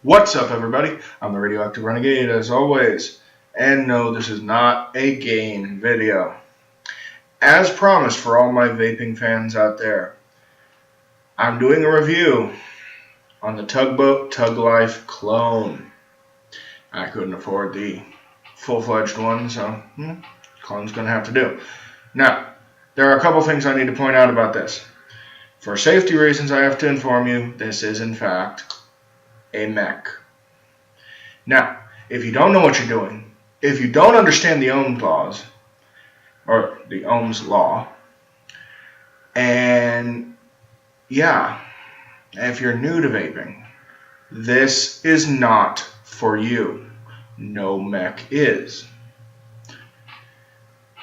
What's up, everybody? I'm the radioactive Renegade, as always. And no, this is not a game video. As promised for all my vaping fans out there, I'm doing a review on the Tugboat Tuglyfe clone. I couldn't afford the full-fledged one, so clone's going to have to do. Now, there are a couple things I need to point out about this. For safety reasons, I have to inform you, this is in fact a mech. Now, if you don't know what you're doing, if you don't understand the Ohm's laws, or the Ohm's law, and yeah, if you're new to vaping, this is not for you. No mech is.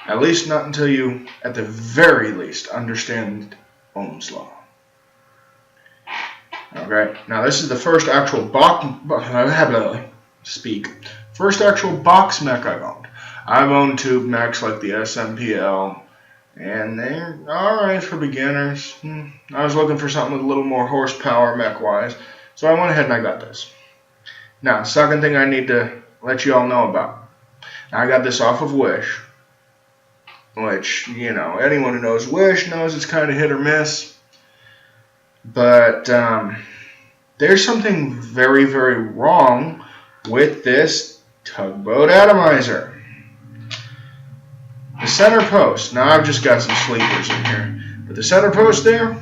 At least not until you, at the very least, understand Ohm's law. Okay, now this is the first actual first actual box mech I've owned. I've owned tube mechs like the SMPL, and they're alright for beginners. I was looking for something with a little more horsepower mech-wise, so I went ahead and I got this. Now, second thing I need to let you all know about. I got this off of Wish, which, you know, anyone who knows Wish knows it's kind of hit or miss. But there's something very, very wrong with this Tugboat Atomizer. The center post, now I've just got some sleepers in here, but the center post there,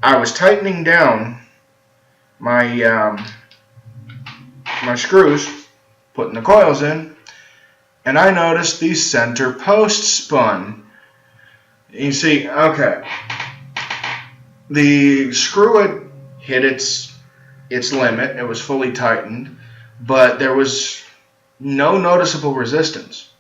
I was tightening down my my screws, putting the coils in, and I noticed the center post spun. You see, okay, the screw had hit its limit. It was fully tightened, but there was no noticeable resistance.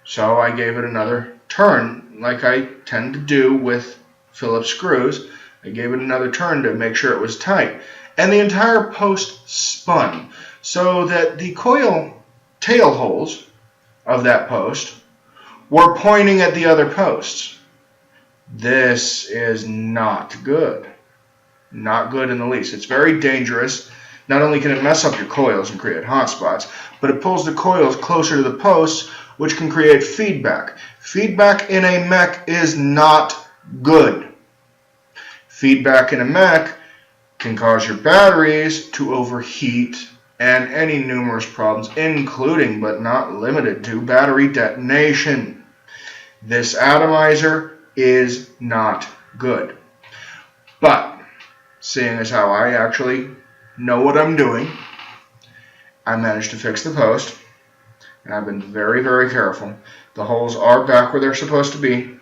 So I gave it another turn, like I tend to do with Phillips screws. I gave it another turn to make sure it was tight. And the entire post spun, so that the coil tail holes of that post were pointing at the other posts. This is not good. Not good in the least. It's very dangerous. Not only can it mess up your coils and create hot spots, but it pulls the coils closer to the posts, which can create feedback. Feedback in a mech is not good. Feedback in a mech can cause your batteries to overheat and any numerous problems, including but not limited to battery detonation. This atomizer is not good. But seeing as how I actually know what I'm doing, I managed to fix the post, and I've been very, very careful. The holes are back where they're supposed to be,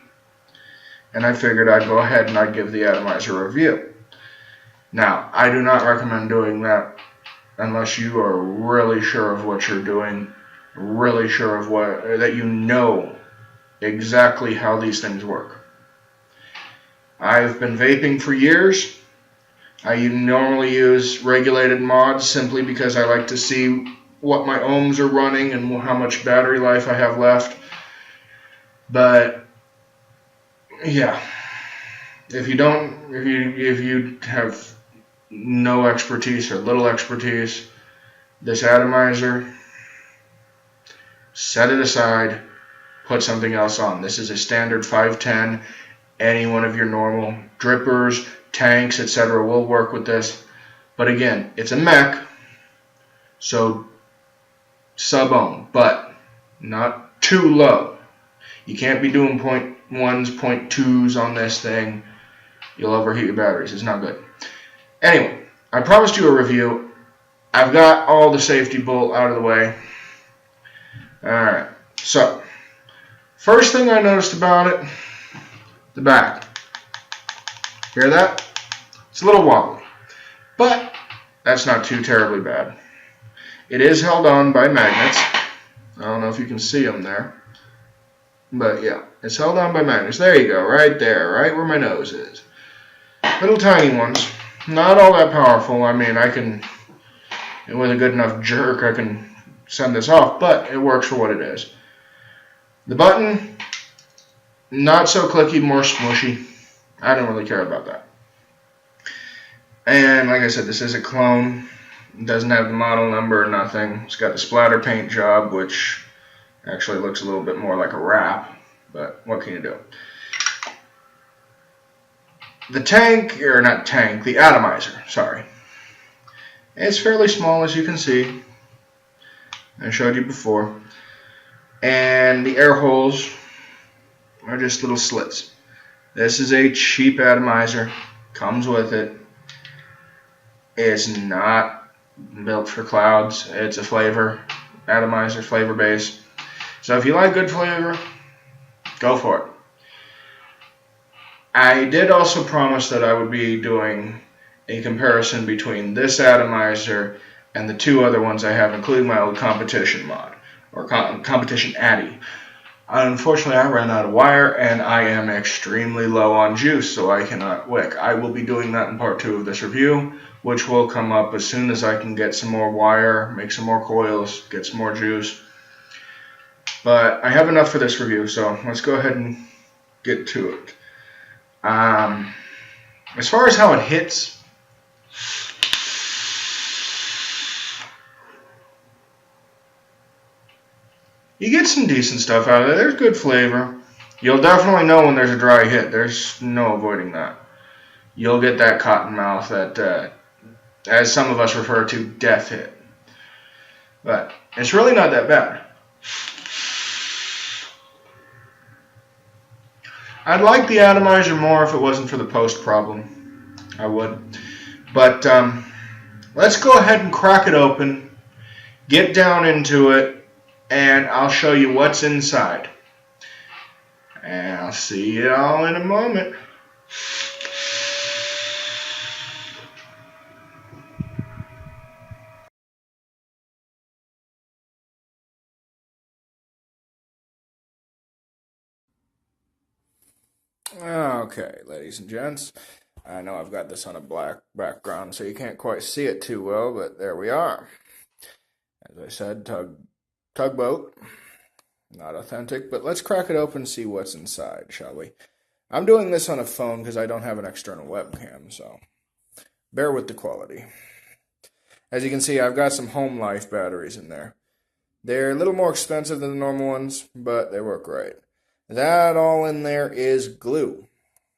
and I figured I'd go ahead and I'd give the atomizer a review. Now, I do not recommend doing that unless you are really sure of what you're doing, really sure of that you know exactly how these things work. I've been vaping for years. I normally use regulated mods simply because I like to see what my ohms are running and how much battery life I have left. But yeah, if you have no expertise or little expertise, this atomizer, set it aside, put something else on. This is a standard 510. Any one of your normal drippers, tanks, etc. will work with this. But again, it's a mech, so sub-ohm, but not too low. You can't be doing 0.1s, 0.2s on this thing. You'll overheat your batteries. It's not good. Anyway, I promised you a review. I've got all the safety bolt out of the way. Alright, so first thing I noticed about it, the back. Hear that? It's a little wobbly, but that's not too terribly bad. It is held on by magnets. I don't know if you can see them there, but yeah, it's held on by magnets. There you go, right there, right where my nose is. Little tiny ones, not all that powerful. I mean, I can, with a good enough jerk, I can send this off, but it works for what it is. The button, not so clicky, more smushy. I don't really care about that. And like I said, this is a clone. It doesn't have the model number or nothing. It's got the splatter paint job, which actually looks a little bit more like a wrap, but what can you do? The tank, or not tank, the atomizer, sorry. It's fairly small, as you can see. I showed you before. And the air holes are just little slits. This is a cheap atomizer. Comes with it. It's not built for clouds. It's a flavor atomizer, flavor base. So if you like good flavor, go for it. I did also promise that I would be doing a comparison between this atomizer and the two other ones I have, including my old competition mod, or competition Addy. Unfortunately, I ran out of wire, and I am extremely low on juice, so I cannot wick. I will be doing that in part 2 of this review, which will come up as soon as I can get some more wire, make some more coils, get some more juice. But I have enough for this review, so let's go ahead and get to it. As far as how it hits, you get some decent stuff out of it. There's good flavor. You'll definitely know when there's a dry hit. There's no avoiding that. You'll get that cotton mouth that, as some of us refer to, death hit. But it's really not that bad. I'd like the atomizer more if it wasn't for the post problem. I would. But let's go ahead and crack it open, get down into it, and I'll show you what's inside. And I'll see you all in a moment. Okay, ladies and gents, I know I've got this on a black background, so you can't quite see it too well, but there we are. As I said, tugboat, not authentic, but let's crack it open and see what's inside, shall we? I'm doing this on a phone because I don't have an external webcam, so bear with the quality. As you can see, I've got some Home Life batteries in there. They're a little more expensive than the normal ones, but they work great. That all in there is glue,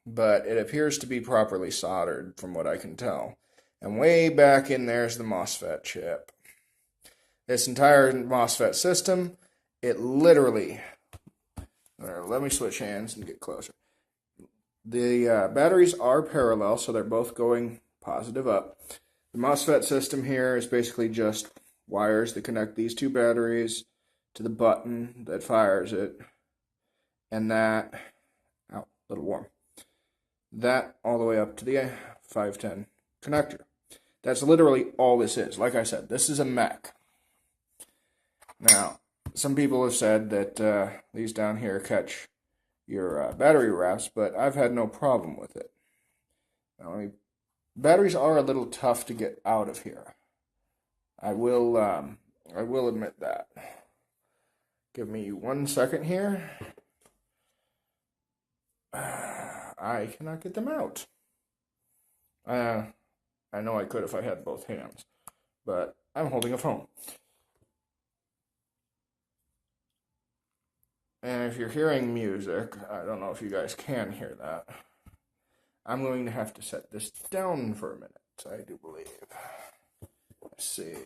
but it appears to be properly soldered from what I can tell. And way back in there is the MOSFET chip. This entire MOSFET system, it literally, let me switch hands and get closer. The batteries are parallel, so they're both going positive up. The MOSFET system here is basically just wires that connect these two batteries to the button that fires it, and that, a little warm, that all the way up to the 510 connector. That's literally all this is. Like I said, this is a mech. Now, some people have said that these down here catch your battery wraps, but I've had no problem with it. Now, batteries are a little tough to get out of here. I will admit that. Give me 1 second here. I cannot get them out. I know I could if I had both hands, but I'm holding a phone. And if you're hearing music, I don't know if you guys can hear that. I'm going to have to set this down for a minute, I do believe. Let's see.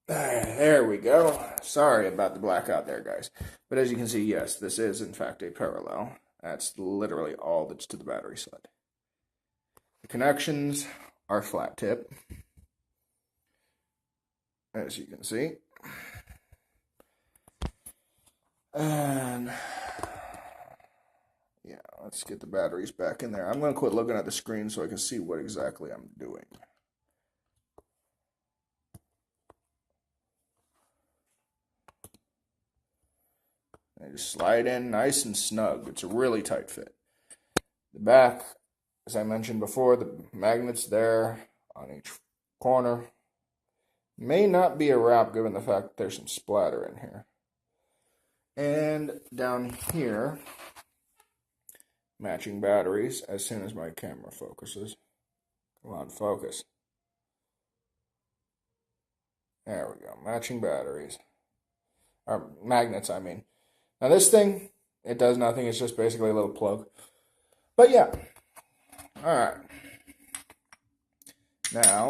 There we go. Sorry about the blackout there, guys. But as you can see, yes, this is in fact a parallel. That's literally all that's to the battery side. The connections are flat tip, as you can see. And yeah, let's get the batteries back in there. I'm going to quit looking at the screen so I can see what exactly I'm doing. They just slide in nice and snug. It's a really tight fit. The back, as I mentioned before, the magnets there on each corner. May not be a wrap given the fact that there's some splatter in here. And down here, matching batteries as soon as my camera focuses. Come on, focus. There we go. Matching batteries. Or magnets, I mean. Now this thing, it does nothing. It's just basically a little plug. But yeah. Alright. Now,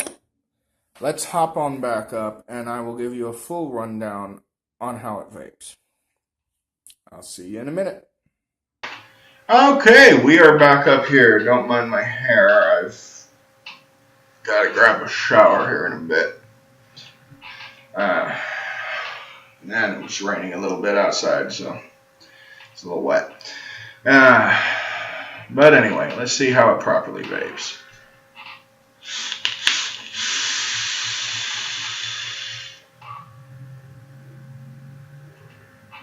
let's hop on back up and I will give you a full rundown on how it vapes. I'll see you in a minute. Okay, we are back up here. Don't mind my hair. I've got to grab a shower here in a bit. And it was raining a little bit outside, so it's a little wet. But anyway, let's see how it properly vapes.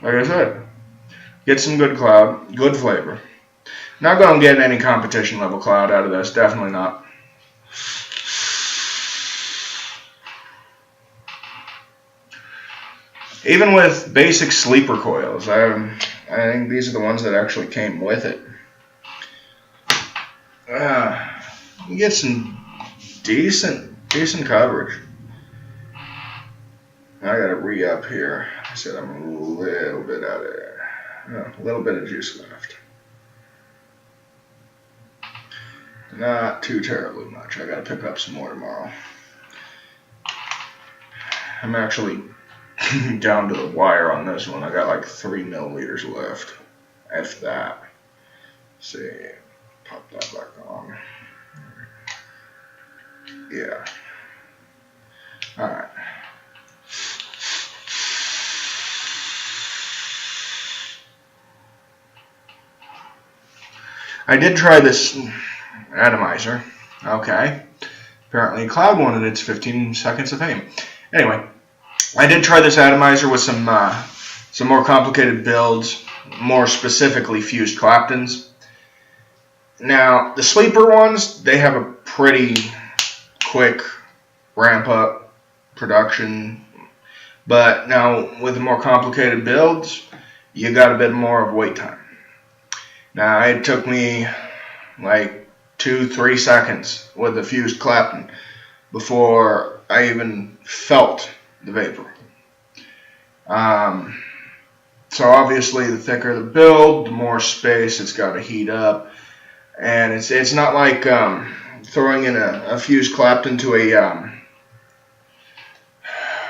Like I said, get some good cloud, good flavor. Not going to get any competition level cloud out of this, definitely not. Even with basic sleeper coils, I think these are the ones that actually came with it. You get some decent coverage. I gotta re-up here. I said I'm a little bit out of there. A little bit of juice left. Not too terribly much. I gotta pick up some more tomorrow. I'm actually down to the wire on this one. I got like 3 milliliters left. If that. Let's see. Pop that back on. Yeah. Alright. I did try this Atomizer. Okay. Apparently Cloud wanted its 15 seconds of fame. Anyway, I did try this Atomizer with some more complicated builds, more specifically fused Claptons. Now, the sleeper ones, they have a pretty quick ramp up production. But now, with the more complicated builds, you got a bit more of wait time. Now, it took me like 2-3 seconds with the fused Clapton before I even felt the vapor. So obviously, the thicker the build, the more space it's got to heat up. And it's not like throwing in a fused Clapton to a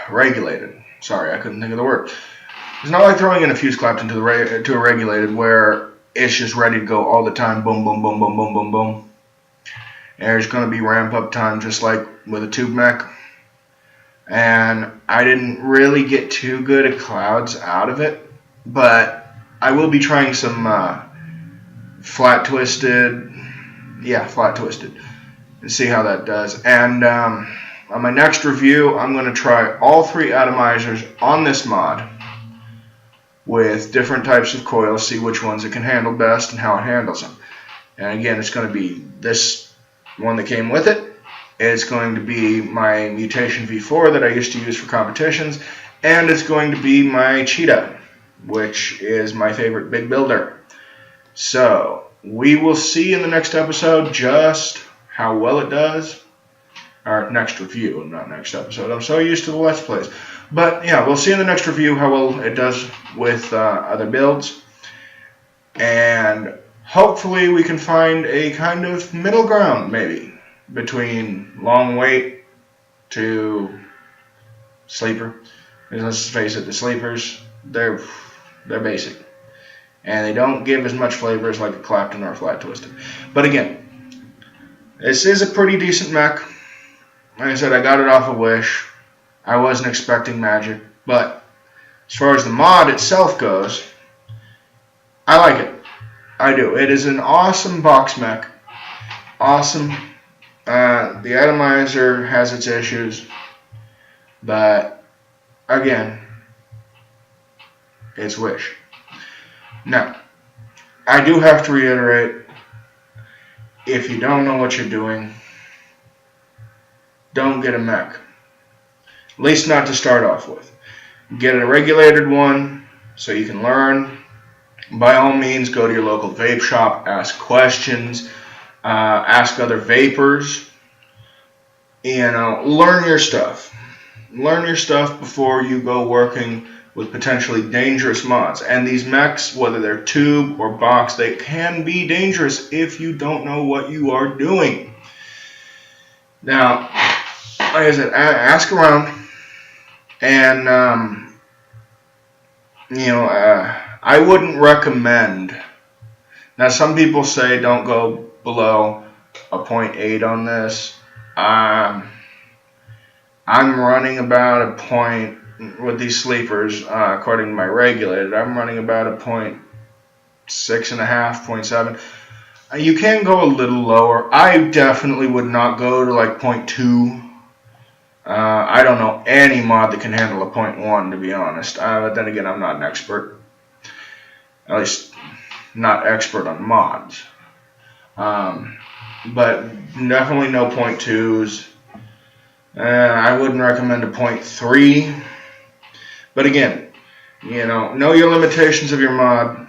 regulated. Sorry, I couldn't think of the word. It's not like throwing in a fused Clapton to a regulated where it's just ready to go all the time. Boom, boom, boom, boom, boom, boom, boom. There's going to be ramp up time just like with a tube mech. And I didn't really get too good at clouds out of it. But I will be trying some flat twisted. Yeah, flat twisted. And see how that does. And on my next review, I'm going to try all 3 atomizers on this mod with different types of coils, see which ones it can handle best and how it handles them. And again, it's going to be this one that came with it. It's going to be my Mutation V4 that I used to use for competitions. And it's going to be my Cheetah, which is my favorite big builder. So, we will see in the next episode just how well it does. Or next review, not next episode. I'm so used to the Let's Plays. But yeah, we'll see in the next review how well it does with other builds. And hopefully we can find a kind of middle ground, maybe, between long wait to sleeper. Because let's face it, the sleepers, they're basic. And they don't give as much flavor as like a Clapton or a flat twisted. But again, this is a pretty decent mech. Like I said, I got it off a Wish. I wasn't expecting magic. But as far as the mod itself goes, I like it. I do. It is an awesome box mech. Awesome. The Atomizer has its issues. But, again, it's Wish. Now, I do have to reiterate, if you don't know what you're doing, don't get a mech. At least not to start off with. Get a regulated one so you can learn by all means, go to your local vape shop, ask questions, ask other vapors. Learn your stuff. Learn your stuff before you go working with potentially dangerous mods. And these mechs, whether they're tube or box, they can be dangerous if you don't know what you are doing. Now, like I said, ask around, and I wouldn't recommend. Now, some people say don't go below a 0.8 on this. I'm running about a point with these sleepers, according to my regulated. I'm running about a 0.6.5, 0.7. You can go a little lower. I definitely would not go to like 0.2. I don't know any mod that can handle a 0.1, to be honest. But then again, I'm not an expert. At least, not expert on mods. But definitely no 0.2s. I wouldn't recommend a 0.3. But again, know your limitations of your mod.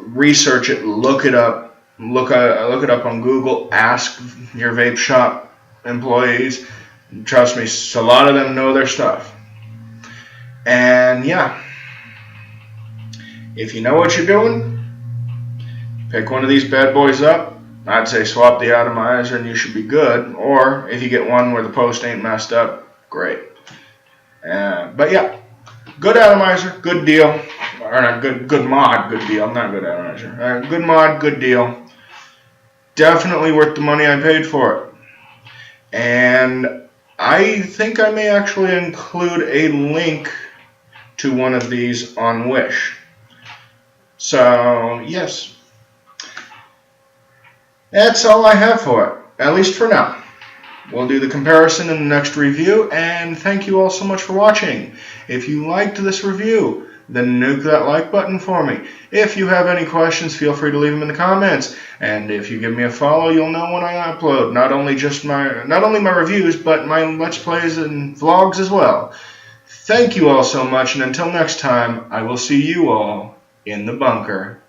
Research it, look it up. Look it up on Google. Ask your vape shop employees. Trust me, a lot of them know their stuff. And yeah, if you know what you're doing, pick one of these bad boys up. I'd say swap the Atomizer and you should be good. Or if you get one where the post ain't messed up, great. But yeah, good Atomizer, good deal. Or not good mod, good deal. Not good Atomizer. Good mod, good deal. Definitely worth the money I paid for it. And I think I may actually include a link to one of these on Wish. So, yes. That's all I have for it, at least for now. We'll do the comparison in the next review, and thank you all so much for watching. If you liked this review, then nuke that like button for me. If you have any questions, feel free to leave them in the comments. And if you give me a follow, you'll know when I upload. Not only my reviews, but my Let's Plays and vlogs as well. Thank you all so much, and until next time, I will see you all in the bunker.